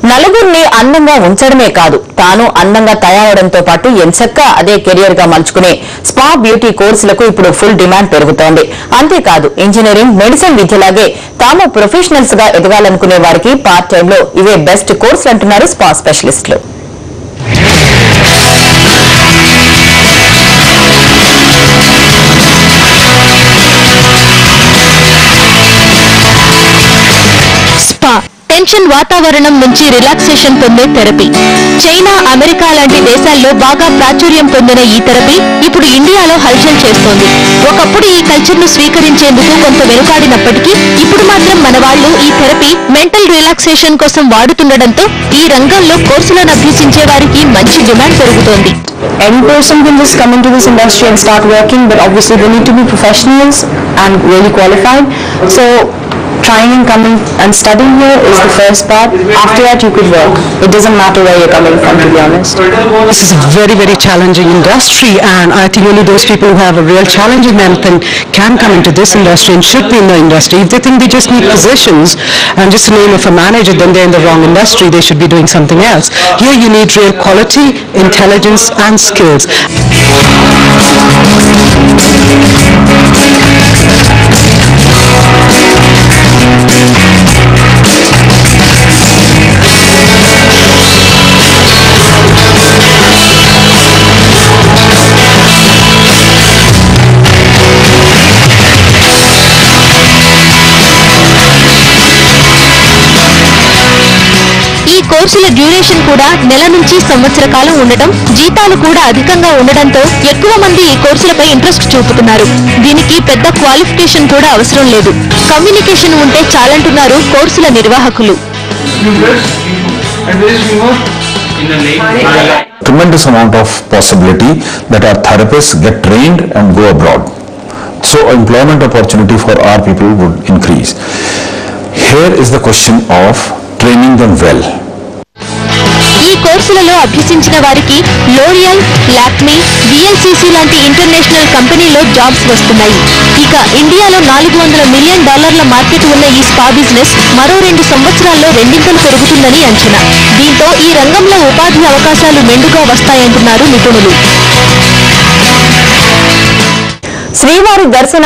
నలుగురిని అందంగా ఉంచడమే కాదు తాను అందంగా తయారవడంతో పాటు ఎంచక్కా అదే కెరియర్ గా మలుచుకునే స్పా బ్యూటీ కోర్సులకు ఇప్పుడు ఫుల్ డిమాండ్ పెరుగుతోంది. అంతేకాదు ఇంజనీరింగ్, మెడిసిన్ విద్యలాగే తాము ప్రొఫెషనల్స్ గా ఎదగాలనుకునే వారికి పార్ట్ టైమ్ లో ఇవే బెస్ట్ కోర్సులు అంటున్నారు స్పా స్పెషలిస్టులు. టెన్షన్ వాతావరణం నుంచి రిలాక్సేషన్ పొందే థెరపీ. చైనా, అమెరికా లాంటి దేశాల్లో బాగా ప్రాచుర్యం పొందిన ఈ థెరపీ ఇప్పుడు ఇండియాలో హల్చల్ చేస్తోంది. ఒకప్పుడు ఈ కల్చర్ ను స్వీకరించేందుకు కొంత వెనుకాడినప్పటికీ ఇప్పుడు మాత్రం మన వాళ్ళు ఈ థెరపీ మెంటల్ రిలాక్సేషన్ కోసం వాడుతుండటంతో ఈ రంగంలో కోర్సులను అభ్యసించే వారికి మంచి డిమాండ్ పెరుగుతోంది. Any person can just come into this industry and start working, but obviously they need to be professionals and really qualified. So trying and coming and studying here is the first part. After that you could work. It doesn't matter where you're coming from, to be honest. This is a very, very challenging industry, and I think only those people who have a real challenge in them can come into this industry and should be in the industry. If they think they just need positions and just the name of a manager, then they're in the wrong industry. They should be doing something else. Here you need real quality, intelligence and skills. కోర్సుల duration కూడా నెల నుంచి సంవత్సర కాలం ఉండటం, జీతాలు కూడా అధికంగా ఉండడంతో ఎక్కువ మంది ఈ కోర్సులపై ఇంట్రెస్ట్ చూపుతున్నారు. దీనికి పెద్ద క్వాలిఫికేషన్ కూడా అవసరం లేదు, కమ్యూనికేషన్ ఉంటే చాలంటున్నారు కోర్సుల నిర్వాహకులు. Tremendous amount of possibility that our therapists get trained and go abroad. So employment opportunity for our people would increase. Here is the question of training them well. ఈ కోర్సులలో అభ్యసించిన వారికి లోరియల్, లాక్మీ, VLCC లాంటి international కంపెనీలో jobs వస్తున్నాయి. ఇక ఇండియాలో $400 million market ఉన్న ఈ స్పా బిజినెస్ మరో 2 సంవత్సరాల్లో రెండింతలు పెరుగుతుందని అంచనా. దీంతో ఈ రంగంలో ఉపాధి అవకాశాలు మెండుగా వస్తాయంటున్నారు నిపుణులు. శ్రీవారి దర్శన